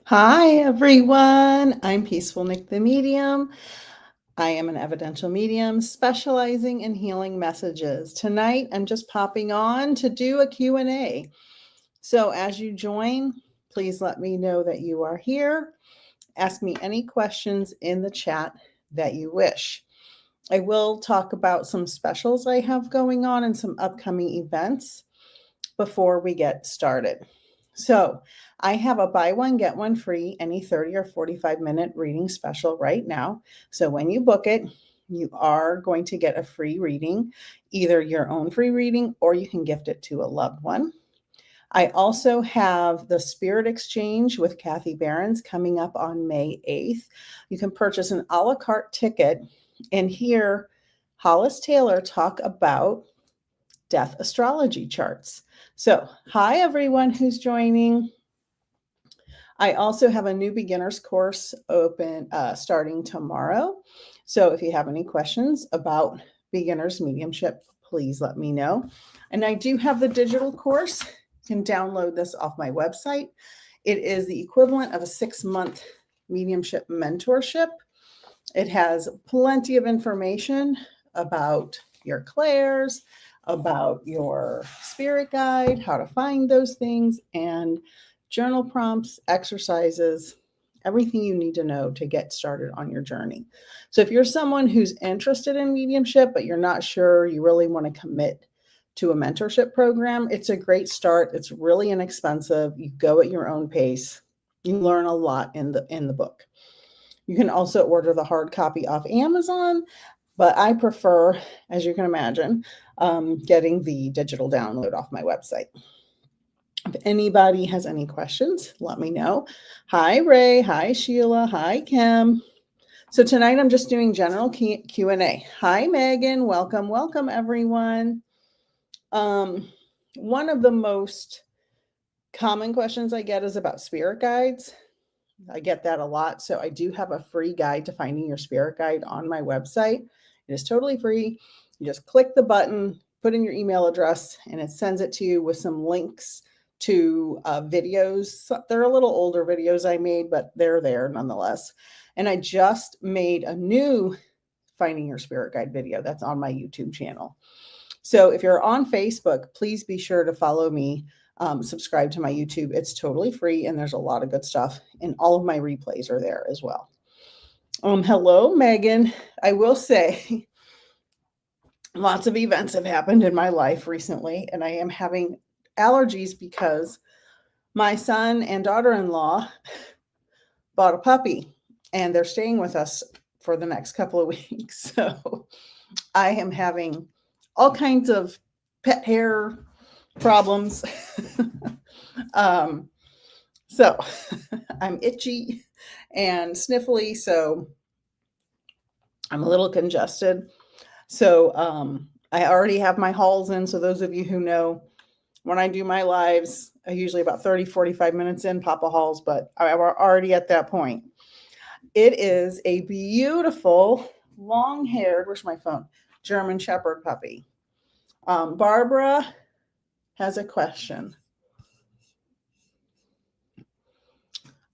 Hi, everyone. I'm Peaceful Nik the Medium. I am an evidential medium specializing in healing messages. Tonight, I'm just popping on to do a Q&A. So as you join, please let me know that you are here. Ask me any questions in the chat that you wish. I will talk about some specials I have going on and some upcoming events before we get started. So I have a buy one, get one free, any 30 or 45-minute reading special right now. So when you book it, you are going to get a free reading, either your own free reading or you can gift it to a loved one. I also have the Spirit Exchange with Kathy Behrens coming up on May 8th. You can purchase an a la carte ticket and hear Hollis Taylor talk about death astrology charts. So, hi everyone who's joining. I also have a new beginners course open starting tomorrow. So if you have any questions about beginners mediumship, please let me know. And I do have the digital course. You can download this off my website. It is the equivalent of a 6-month mediumship mentorship. It has plenty of information about your clairs, about your spirit guide, how to find those things, and journal prompts, exercises, everything you need to know to get started on your journey. So if you're someone who's interested in mediumship, but you're not sure you really want to commit to a mentorship program, it's a great start. It's really inexpensive. You go at your own pace. You learn a lot in the book. You can also order the hard copy off Amazon, but I prefer, as you can imagine, getting the digital download off my website. If anybody has any questions, let me know. Hi, Ray. Hi, Sheila. Hi, Kim. So tonight I'm just doing general Q&A. Hi, Megan. Welcome, welcome, everyone. One of the most common questions I get is about spirit guides. I get that a lot. So I do have a free guide to finding your spirit guide on my website. It is totally free. You just click the button, put in your email address, and it sends it to you with some links to videos. They're a little older videos I made, but they're there nonetheless. And I just made a new Finding Your Spirit Guide video that's on my YouTube channel. So if you're on Facebook, please be sure to follow me. Subscribe to my YouTube. It's totally free and there's a lot of good stuff, and all of my replays are there as well. Hello, Megan. I will say lots of events have happened in my life recently, and I am having allergies because my son and daughter-in-law bought a puppy and they're staying with us for the next couple of weeks. So I am having all kinds of pet hair problems. So I'm itchy and sniffly, so I'm a little congested. So I already have my hauls in. So those of you who know, when I do my lives, I usually about 30, 45 minutes in, pop a hauls, but I'm already at that point. It is a beautiful, long-haired, where's my phone? German Shepherd puppy. Barbara has a question.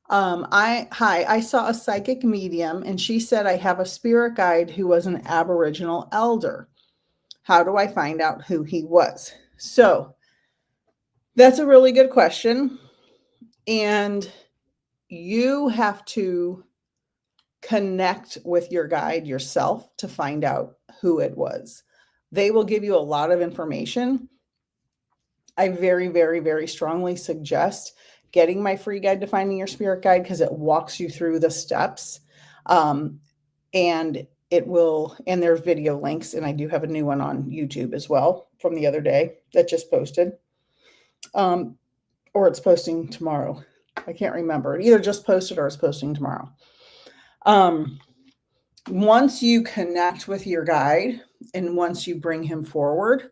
I saw a psychic medium and she said I have a spirit guide who was an Aboriginal elder. How do I find out who he was? So that's a really good question. And you have to connect with your guide yourself to find out who it was. They will give you a lot of information. I very, very, very strongly suggest getting my free guide to Finding Your Spirit Guide because it walks you through the steps. And it will, and there's video links, and I do have a new one on YouTube as well from the other day that just posted. Or it's posting tomorrow. I can't remember. It either just posted or it's posting tomorrow. Once you connect with your guide and once you bring him forward,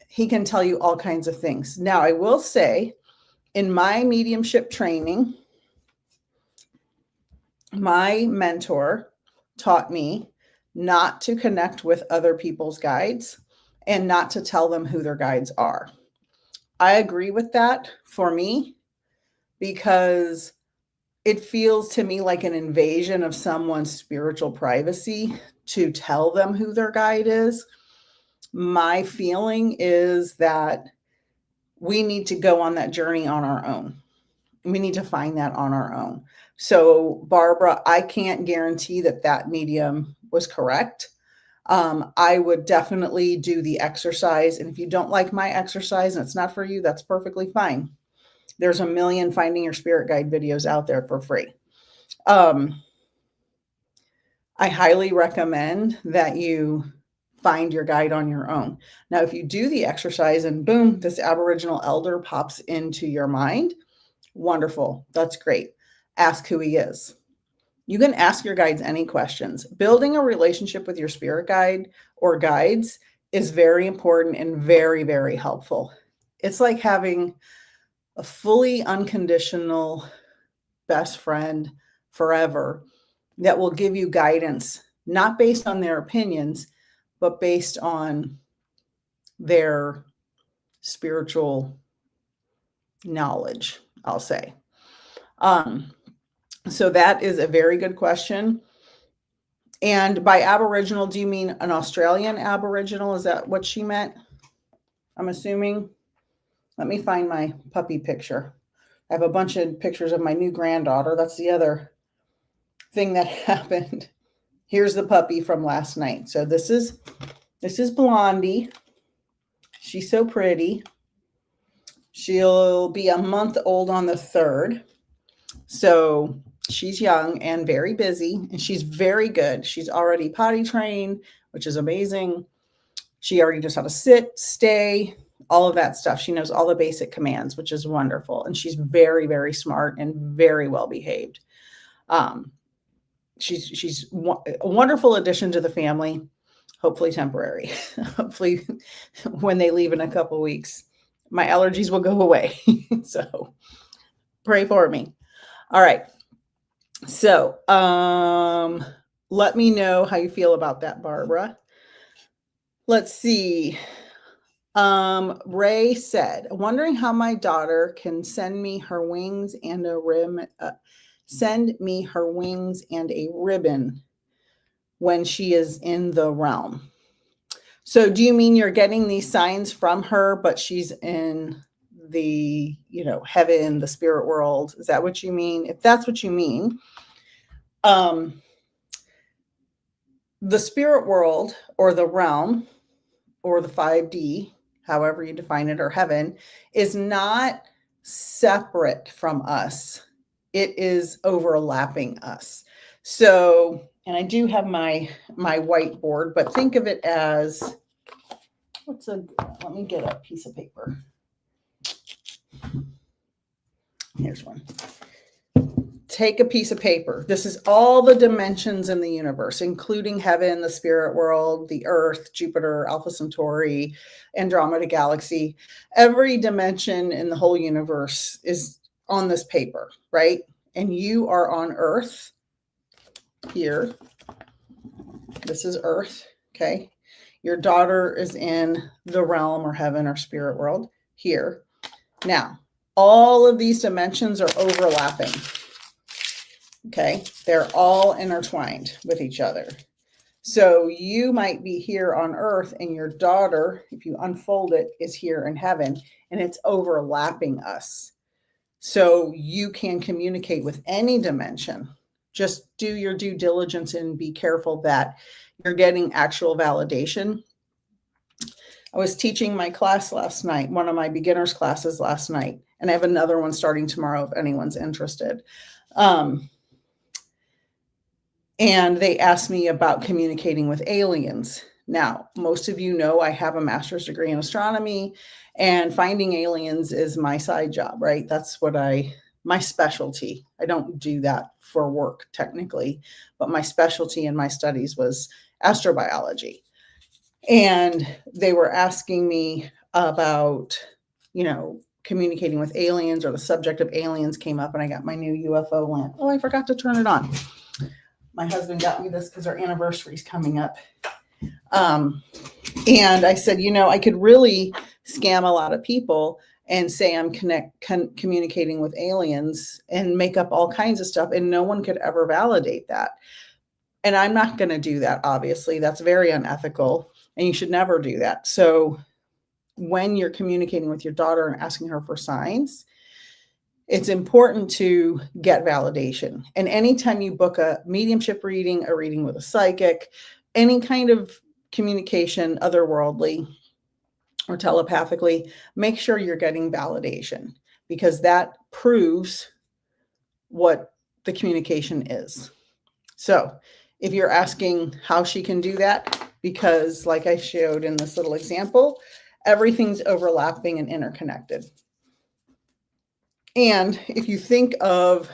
he can tell you all kinds of things. Now, I will say, in my mediumship training, my mentor taught me not to connect with other people's guides and not to tell them who their guides are. I agree with that for me because it feels to me like an invasion of someone's spiritual privacy to tell them who their guide is. My feeling is that we need to go on that journey on our own. We need to find that on our own. So, Barbara, I can't guarantee that that medium was correct. I would definitely do the exercise. And if you don't like my exercise and it's not for you, that's perfectly fine. There's a million Finding Your Spirit Guide videos out there for free. I highly recommend that you find your guide on your own. Now, if you do the exercise and boom, this Aboriginal elder pops into your mind, wonderful. That's great. Ask who he is. You can ask your guides any questions. Building a relationship with your spirit guide or guides is very important and very, very helpful. It's like having a fully unconditional best friend forever that will give you guidance, not based on their opinions, but based on their spiritual knowledge, I'll say. So that is a very good question. And by Aboriginal, do you mean an Australian Aboriginal? Is that what she meant? I'm assuming. Let me find my puppy picture. I have a bunch of pictures of my new granddaughter. That's the other thing that happened. Here's the puppy from last night. So this is Blondie. She's so pretty. She'll be a month old on the 3rd. So she's young and very busy, and she's very good. She's already potty trained, which is amazing. She already knows how to sit, stay, all of that stuff. She knows all the basic commands, which is wonderful. And she's very, very smart and very well behaved. She's a wonderful addition to the family, hopefully temporary. Hopefully when they leave in a couple of weeks, my allergies will go away. So pray for me. All right. So let me know how you feel about that, Barbara. Let's see. Ray said, wondering how my daughter can send me her wings and a ribbon when she is in the realm. So do you mean you're getting these signs from her, but she's in the, heaven, the spirit world? Is that what you mean? If that's what you mean, the spirit world or the realm or the 5D, however you define it, or heaven, is not separate from us. It is overlapping us. So, and I do have my whiteboard, but think of it as, let me get a piece of paper. Here's one. Take a piece of paper. This is all the dimensions in the universe, including heaven, the spirit world, the earth, Jupiter, Alpha Centauri, Andromeda Galaxy. Every dimension in the whole universe is on this paper, right? And you are on earth here. This is earth, okay? Your daughter is in the realm or heaven or spirit world here. Now, all of these dimensions are overlapping. Okay, they're all intertwined with each other. So you might be here on earth and your daughter, if you unfold it, is here in heaven, and it's overlapping us. So you can communicate with any dimension. Just do your due diligence and be careful that you're getting actual validation. I was teaching my class last night, one of my beginners classes last night, and I have another one starting tomorrow if anyone's interested. And they asked me about communicating with aliens. Now, most of you know I have a master's degree in astronomy, and finding aliens is my side job, right? That's my specialty. I don't do that for work technically, but my specialty in my studies was astrobiology. And they were asking me about, communicating with aliens, or the subject of aliens came up, and I got my new UFO lamp. Oh, I forgot to turn it on. My husband got me this because our anniversary is coming up. And I said, I could really scam a lot of people and say I'm communicating with aliens and make up all kinds of stuff, and no one could ever validate that. And I'm not going to do that, obviously. That's very unethical, and you should never do that. So when you're communicating with your daughter and asking her for signs, it's important to get validation. And anytime you book a mediumship reading, a reading with a psychic, any kind of communication, otherworldly or telepathically, make sure you're getting validation, because that proves what the communication is. So if you're asking how she can do that, because like I showed in this little example, everything's overlapping and interconnected. And if you think of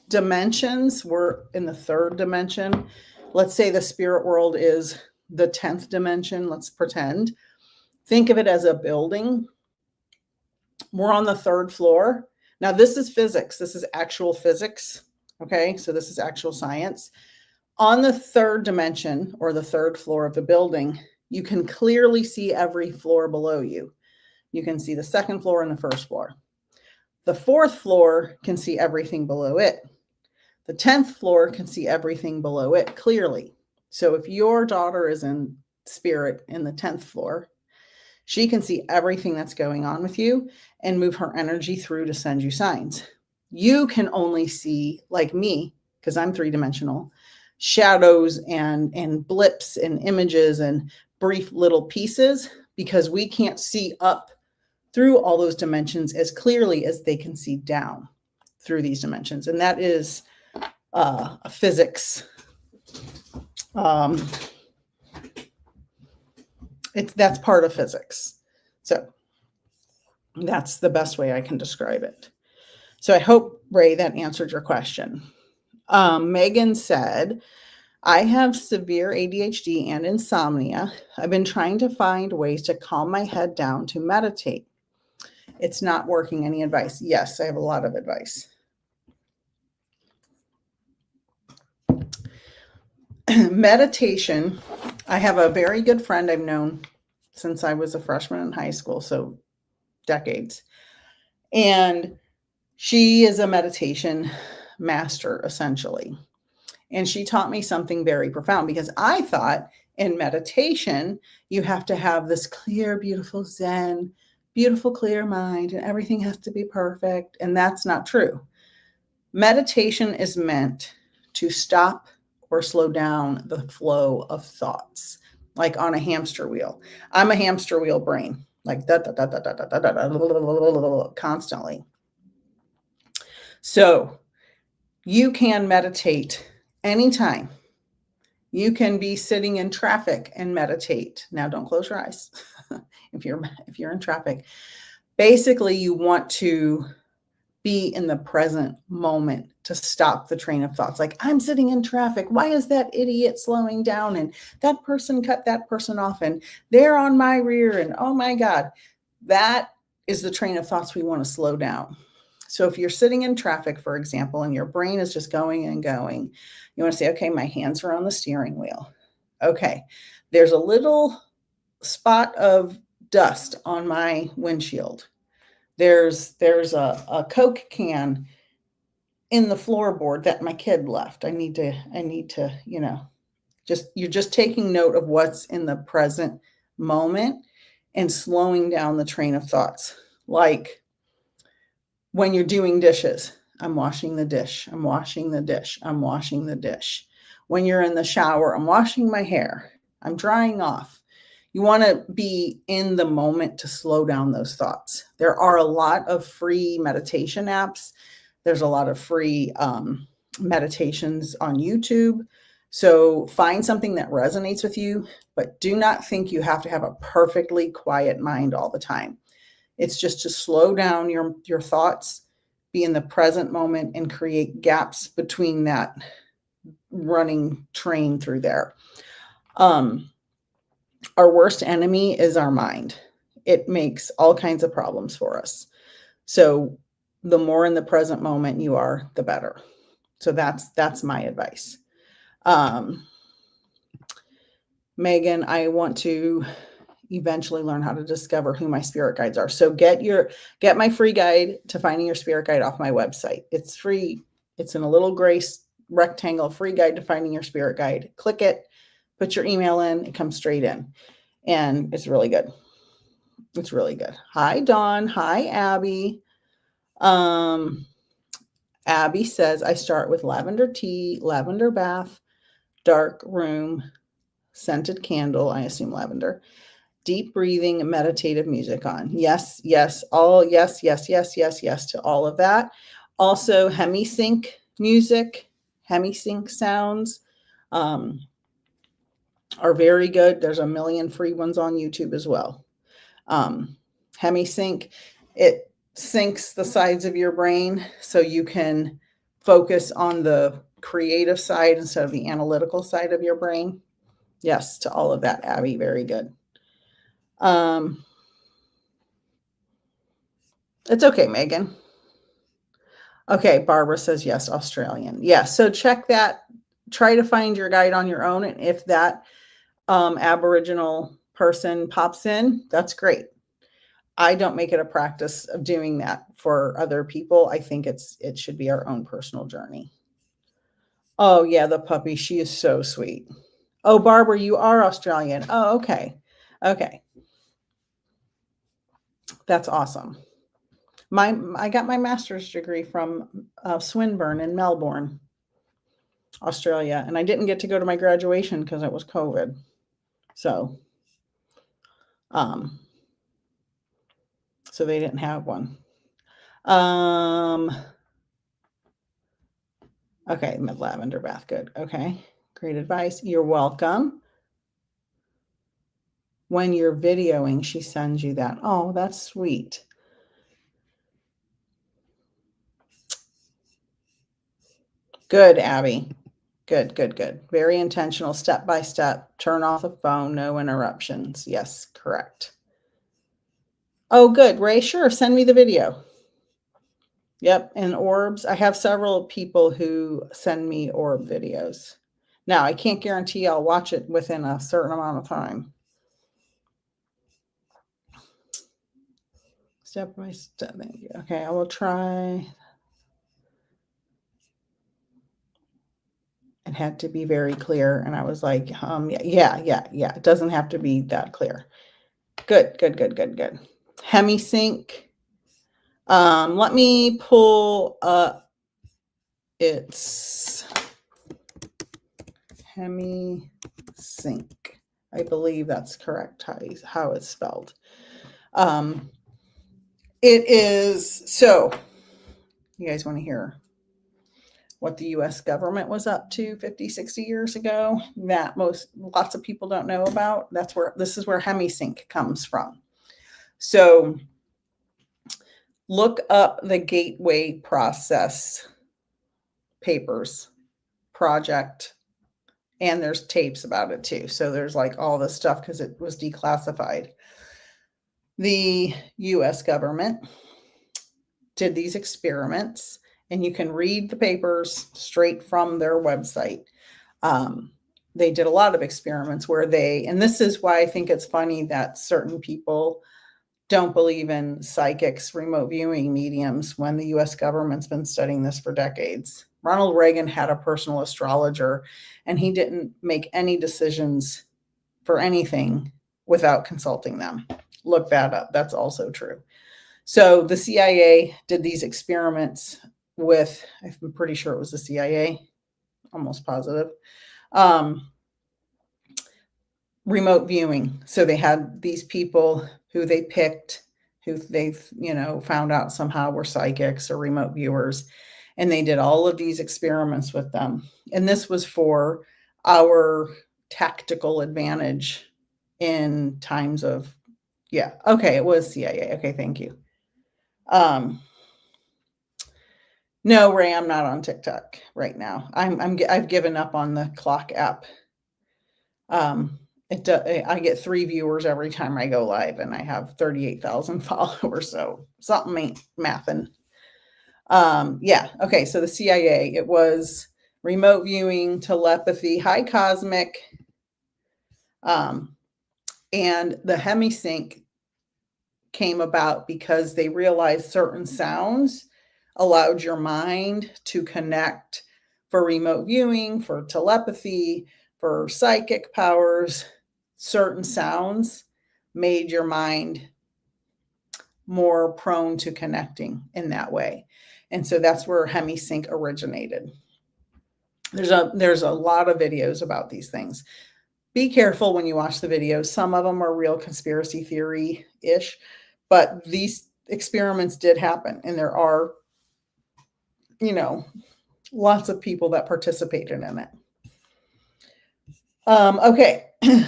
dimensions, we're in the third dimension. Let's say the spirit world is the 10th dimension. Let's pretend. Think of it as a building. We're on the third floor. Now, this is physics. This is actual physics. Okay, so this is actual science. On the third dimension, or the third floor of the building, you can clearly see every floor below you. You can see the second floor and the first floor. The fourth floor can see everything below it. The 10th floor can see everything below it clearly. So if your daughter is in spirit in the 10th floor, she can see everything that's going on with you and move her energy through to send you signs. You can only see, like me, because I'm three-dimensional, shadows and blips and images and brief little pieces, because we can't see up through all those dimensions as clearly as they can see down through these dimensions. And that is a physics. That's part of physics. So that's the best way I can describe it. So I hope, Ray, that answered your question. Megan said, I have severe ADHD and insomnia. I've been trying to find ways to calm my head down to meditate. It's not working. Any advice? Yes, I have a lot of advice. Meditation. I have a very good friend I've known since I was a freshman in high school, so decades. And she is a meditation master, essentially. And she taught me something very profound, because I thought in meditation, you have to have this clear, beautiful Zen, beautiful, clear mind, and everything has to be perfect. And that's not true. Meditation is meant to stop or slow down the flow of thoughts, like on a hamster wheel. I'm a hamster wheel brain, like constantly. So you can meditate anytime. You can be sitting in traffic and meditate. Now, don't close your eyes if you're in traffic. Basically, you want to be in the present moment to stop the train of thoughts. Like, I'm sitting in traffic. Why is that idiot slowing down? And that person cut that person off, and they're on my rear, and oh my God. That is the train of thoughts we want to slow down. So if you're sitting in traffic, for example, and your brain is just going and going, you want to say, okay, my hands are on the steering wheel. Okay, there's a little spot of dust on my windshield. There's a Coke can in the floorboard that my kid left. I need to, you're just taking note of what's in the present moment and slowing down the train of thoughts. Like when you're doing dishes, I'm washing the dish. I'm washing the dish. I'm washing the dish. When you're in the shower, I'm washing my hair. I'm drying off. You want to be in the moment to slow down those thoughts. There are a lot of free meditation apps. There's a lot of free meditations on YouTube. So find something that resonates with you, but do not think you have to have a perfectly quiet mind all the time. It's just to slow down your thoughts, be in the present moment, and create gaps between that running train through there. Our worst enemy is our mind. It makes all kinds of problems for us. So the more in the present moment you are, the better. So that's my advice. Megan, I want to eventually learn how to discover who my spirit guides are. So get my free guide to finding your spirit guide off my website. It's free. It's in a little gray rectangle, free guide to finding your spirit guide. Click it, put your email in, it comes straight in. And it's really good. It's really good. Hi, Dawn. Hi, Abby. Abby says, I start with lavender tea, lavender bath, dark room, scented candle, I assume lavender, deep breathing, meditative music on. Yes, yes, all yes, yes, yes, yes, yes to all of that. Also, hemisync music, hemisync sounds are very good. There's a million free ones on YouTube as well. Hemisync, it syncs the sides of your brain so you can focus on the creative side instead of the analytical side of your brain. Yes, to all of that, Abby. Very good. It's okay, Megan. Okay, Barbara says yes, Australian. Yeah, so check that. Try to find your guide on your own. And if that Aboriginal person pops in, that's great. I don't make it a practice of doing that for other people. I think it should be our own personal journey. Oh, yeah, the puppy. She is so sweet. Oh, Barbara, you are Australian. Oh, okay. Okay. That's awesome. I got my master's degree from Swinburne in Melbourne, Australia, and I didn't get to go to my graduation because it was COVID. So they didn't have one. Okay, lavender bath, good. Okay, great advice. You're welcome. When you're videoing, she sends you that. Oh, that's sweet. Good, Abby. Good, good, good. Very intentional, step by step. Turn off the phone, no interruptions. Yes, correct. Oh, good. Ray, sure. Send me the video. Yep. And orbs. I have several people who send me orb videos. Now, I can't guarantee I'll watch it within a certain amount of time. Step by step. Okay, I will try. It had to be very clear. And I was like, yeah. It doesn't have to be that clear. Good. Hemisync. Let me pull up its hemisync. I believe that's correct how it's spelled. It is, so you guys want to hear what the US government was up to 50, 60 years ago that lots of people don't know about? This is where hemisync comes from. So look up the Gateway Process papers project, and there's tapes about it too. So there's like all this stuff because it was declassified. The US government did these experiments, and you can read the papers straight from their website. They did a lot of experiments where and this is why I think it's funny that certain people don't believe in psychics, remote viewing mediums, when the US government's been studying this for decades. Ronald Reagan had a personal astrologer, and he didn't make any decisions for anything without consulting them. Look that up. That's also true. So the CIA did these experiments with, I'm pretty sure it was the CIA, almost positive, remote viewing. So they had these people who they picked, who they've, found out somehow were psychics or remote viewers. And they did all of these experiments with them. And this was for our tactical advantage in times of, okay, it was CIA. Okay, thank you. No, Ray, I'm not on TikTok right now. I've given up on the clock app. I get 3 viewers every time I go live, and I have 38,000 followers. So something ain't mathing. Okay. So the CIA, it was remote viewing, telepathy, high cosmic, And the hemisync came about because they realized certain sounds allowed your mind to connect for remote viewing, for telepathy, for psychic powers. Certain sounds made your mind more prone to connecting in that way. And so that's where hemisync originated. There's a lot of videos about these things. Be careful when you watch the videos. Some of them are real conspiracy theory-ish, but these experiments did happen, and there are, lots of people that participated in it. Okay,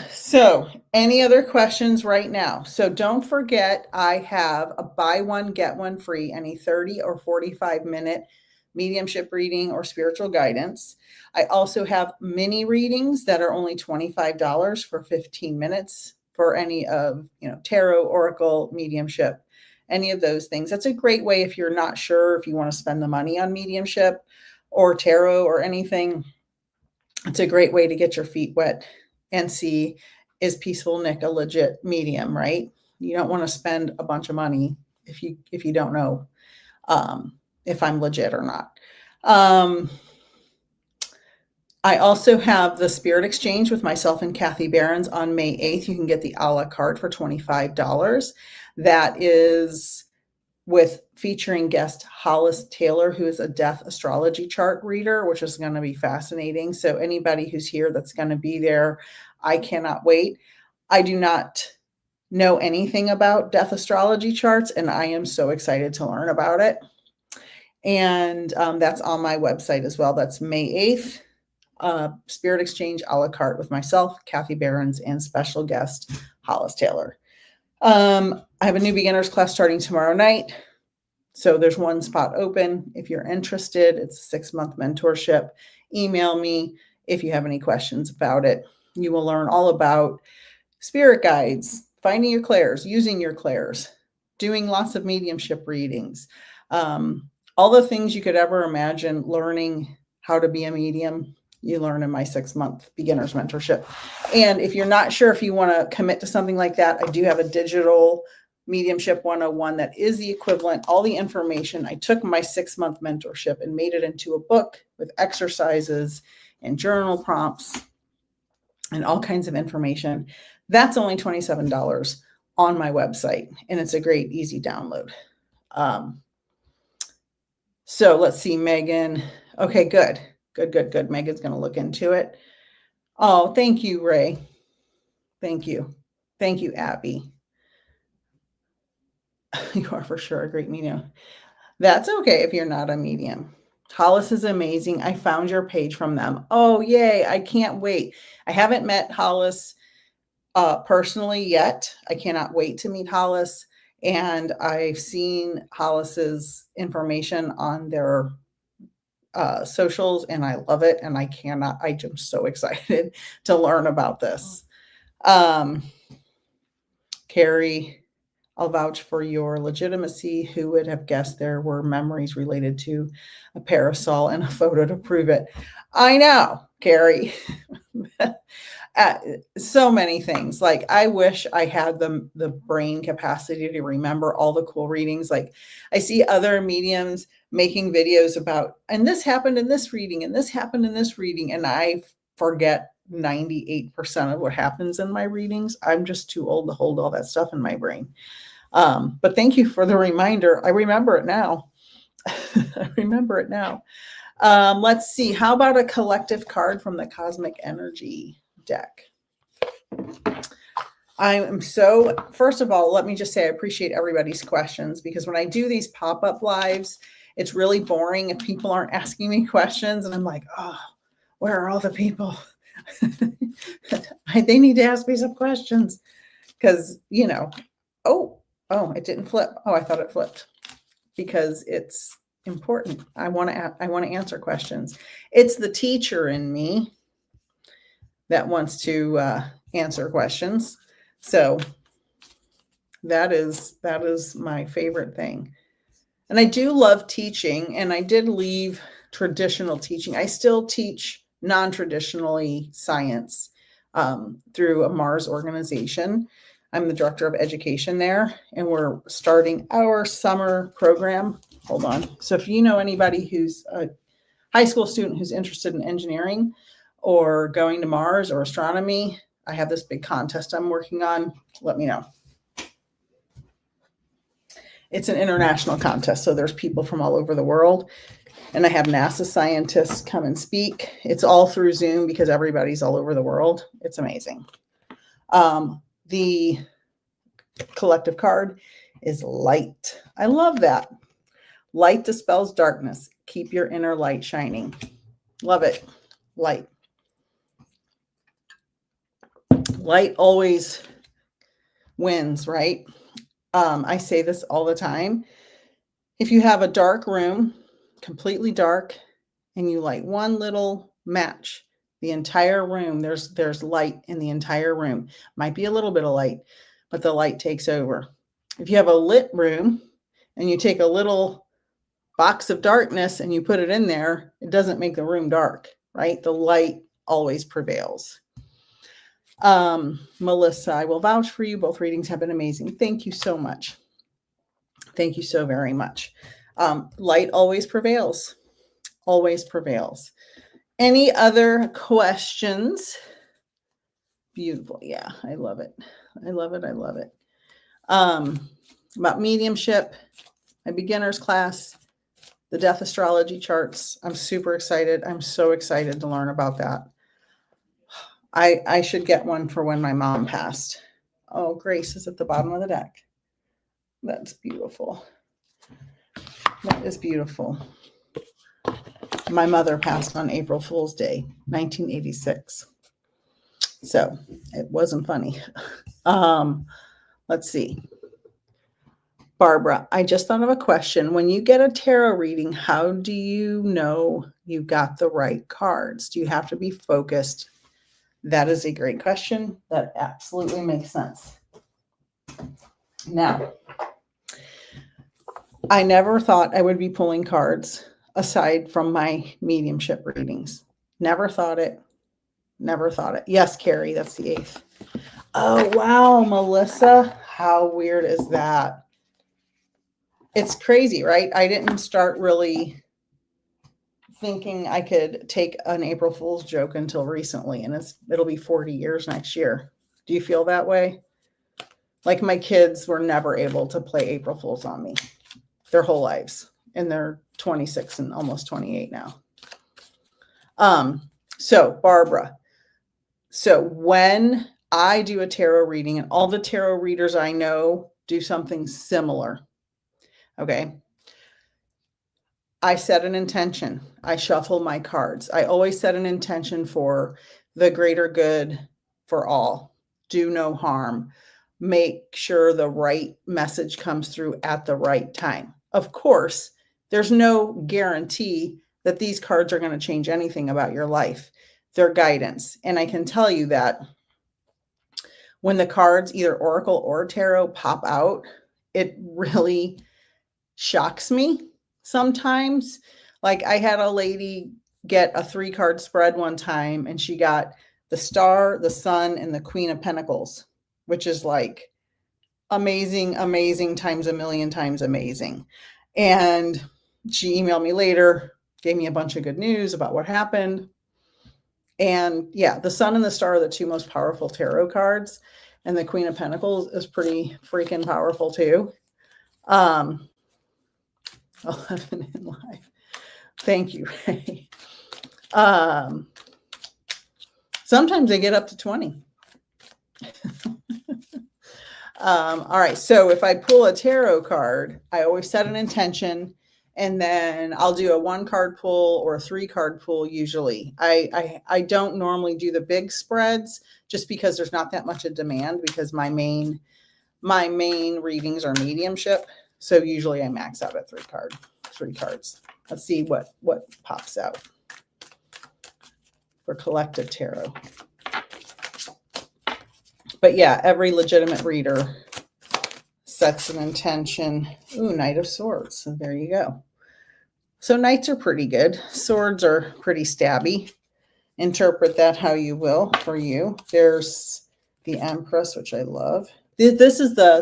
so any other questions right now? So don't forget, I have a buy one, get one free, any 30 or 45-minute mediumship reading or spiritual guidance. I also have mini readings that are only $25 for 15 minutes for any of, tarot, oracle, mediumship, any of those things. That's a great way if you're not sure if you want to spend the money on mediumship or tarot or anything. It's a great way to get your feet wet and see, is Peaceful Nik a legit medium, right? You don't want to spend a bunch of money if you don't know if I'm legit or not. I also have the Spirit Exchange with myself and Kathy Behrens on May 8th. You can get the a la carte for $25. That is with featuring guest Hollis Taylor, who is a death astrology chart reader, which is going to be fascinating. So anybody who's here that's going to be there, I cannot wait. I do not know anything about death astrology charts, and I am so excited to learn about it. And that's on my website as well. That's May 8th, Spirit Exchange a la carte with myself, Kathy Behrens, and special guest Hollis Taylor. I have a new beginners class starting tomorrow night. So there's one spot open. If you're interested, it's a 6-month mentorship. Email me if you have any questions about it. You will learn all about spirit guides, finding your clairs, using your clairs, doing lots of mediumship readings, all the things you could ever imagine learning how to be a medium. You learn in my 6-month beginners mentorship. And if you're not sure if you want to commit to something like that, I do have a digital Mediumship 101 that is the equivalent, all the information. I took my 6-month mentorship and made it into a book with exercises and journal prompts and all kinds of information. That's only $27 on my website, and it's a great, easy download. So let's see, Megan. Okay, good. Megan's going to look into it. Oh, thank you, Ray. Thank you, Abby. You are for sure a great medium. That's okay if you're not a medium. Hollis is amazing. I found your page from them. Oh, yay. I can't wait. I haven't met Hollis personally yet. I cannot wait to meet Hollis. And I've seen Hollis's information on their socials, and I love it. And I'm so excited to learn about this. Carrie, I'll vouch for your legitimacy. Who would have guessed there were memories related to a parasol and a photo to prove it? I know, Carrie. So many things. Like, I wish I had the brain capacity to remember all the cool readings. Like, I see other mediums making videos about, and this happened in this reading, and this happened in this reading, and I forget 98% of what happens in my readings. I'm just too old to hold all that stuff in my brain. But thank you for the reminder. I remember it now. Let's see. How about a collective card from the Cosmic Energy deck? First of all, let me just say I appreciate everybody's questions, because when I do these pop-up lives, it's really boring if people aren't asking me questions, and I'm like, oh, where are all the people? They need to ask me some questions, because, oh, it didn't flip. Oh, I thought it flipped, because it's important. I want to answer questions. It's the teacher in me that wants to answer questions. So that is my favorite thing. And I do love teaching, and I did leave traditional teaching. I still teach non-traditionally science. through a Mars organization. I'm the director of education there, and we're starting our summer program. Hold on. So if you know anybody who's a high school student who's interested in engineering or going to Mars or astronomy, I have this big contest I'm working on. Let me know. It's an international contest, so there's people from all over the world, and I have NASA scientists come and speak. It's all through Zoom because everybody's all over the world. It's amazing. The collective card is light. I love that. Light dispels darkness. Keep your inner light shining. Love it. Light. Light always wins, right? I say this all the time. If you have a dark room, completely dark, and you light one little match, the entire room, there's light in the entire room. Might be a little bit of light, but the light takes over. If you have a lit room and you take a little box of darkness and you put it in there, it doesn't make the room dark, right? The light always prevails. Melissa, I will vouch for you. Both readings have been amazing. Thank you so much. Thank you so very much. Light always prevails. Always prevails. Any other questions? Beautiful. Yeah, I love it. I love it. I love it. About mediumship, my beginner's class, the death astrology charts. I'm super excited. I'm so excited to learn about that. I should get one for when my mom passed. Oh, Grace is at the bottom of the deck. That's beautiful. That is beautiful. My mother passed on April Fool's Day, 1986. So it wasn't funny. Let's see. Barbara, I just thought of a question. When you get a tarot reading, how do you know you got the right cards? Do you have to be focused? That is a great question. That absolutely makes sense. Now, I never thought I would be pulling cards aside from my mediumship readings. Never thought it. Never thought it. Yes, Carrie, that's the 8th. Oh, wow, Melissa. How weird is that? It's crazy, right? I didn't start really thinking I could take an April Fool's joke until recently, and it'll be 40 years next year. Do you feel that way? Like my kids were never able to play April Fool's on me their whole lives, and they're 26 and almost 28 now. So Barbara, so when I do a tarot reading, and all the tarot readers I know do something similar, okay? I set an intention. I shuffle my cards. I always set an intention for the greater good for all. Do no harm. Make sure the right message comes through at the right time. Of course, there's no guarantee that these cards are going to change anything about your life. They're guidance. And I can tell you that when the cards, either Oracle or Tarot, pop out, it really shocks me. Sometimes, like I had a lady get a 3-card spread one time, and she got the Star, the Sun, and the Queen of Pentacles, which is like amazing, amazing times a million times amazing. And she emailed me later, gave me a bunch of good news about what happened. And yeah, the Sun and the Star are the 2 most powerful tarot cards, and the Queen of Pentacles is pretty freaking powerful too. 11 in live. Thank you, Ray. Sometimes they get up to 20. All right. So if I pull a tarot card, I always set an intention, and then I'll do a 1-card pull or a 3-card pull. Usually I don't normally do the big spreads just because there's not that much of demand, because my main readings are mediumship. So usually I max out at 3 cards. Let's see what pops out for collective tarot. But yeah, every legitimate reader sets an intention. Ooh, Knight of Swords. So there you go. So knights are pretty good. Swords are pretty stabby. interpret that how you will for you. There's the Empress, which I love. This is the,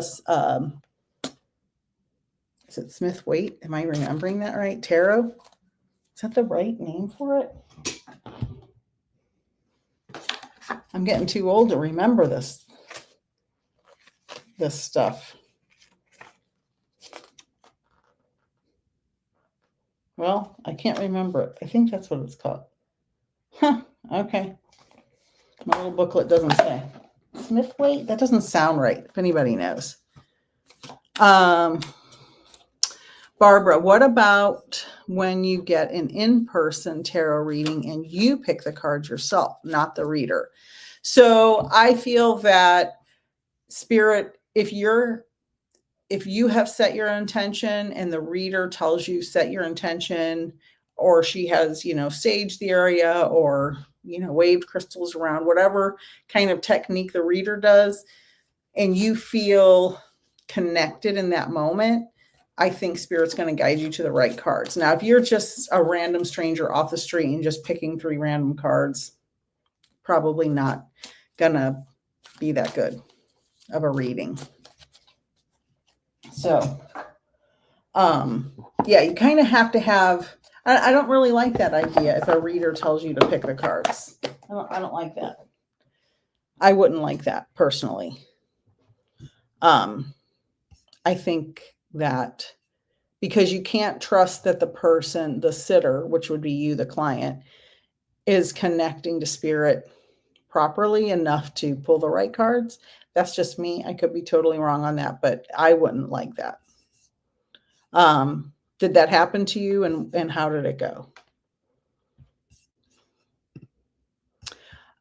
is it Smith Waite? Am I remembering that right? Tarot? Is that the right name for it? I'm getting too old to remember this stuff. Well, I can't remember it. I think that's what it's called. Huh, okay. My little booklet doesn't say. Smith Waite? That doesn't sound right, if anybody knows. Barbara, what about when you get an in-person tarot reading and you pick the cards yourself, not the reader? So I feel that Spirit, if you have set your intention and the reader tells you set your intention, or she has, saged the area or, waved crystals around, whatever kind of technique the reader does, and you feel connected in that moment, I think Spirit's going to guide you to the right cards. Now, if you're just a random stranger off the street and just picking 3 random cards, probably not going to be that good of a reading. So, yeah, you kind of have to have, I don't really like that idea if a reader tells you to pick the cards. I don't like that. I wouldn't like that personally. I think that because you can't trust that the person, the sitter, which would be you, the client, is connecting to Spirit properly enough to pull the right cards. That's just me. I could be totally wrong on that, but I wouldn't like that. Did that happen to you, and how did it go?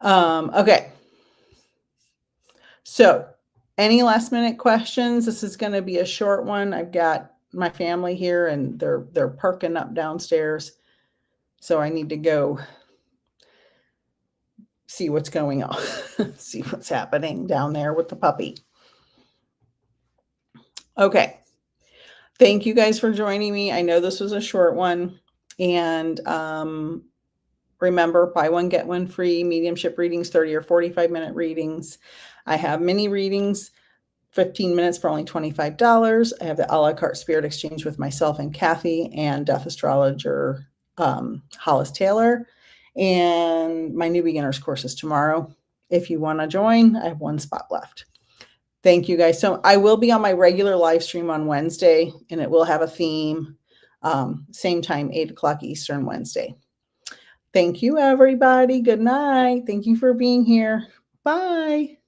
Okay. So any last minute questions? This is going to be a short one. I've got my family here and they're perking up downstairs. So I need to go see what's going on, see what's happening down there with the puppy. Okay. Thank you guys for joining me. I know this was a short one. And remember, buy one, get one free. Mediumship readings, 30 or 45-minute readings. I have mini readings, 15 minutes for only $25. I have the a la carte spirit exchange with myself and Kathy and death astrologer Hollis Taylor. And my new beginners course is tomorrow. If you want to join, I have 1 spot left. Thank you guys. So I will be on my regular live stream on Wednesday, and it will have a theme. Same time, 8 o'clock Eastern Wednesday. Thank you, everybody. Good night. Thank you for being here. Bye.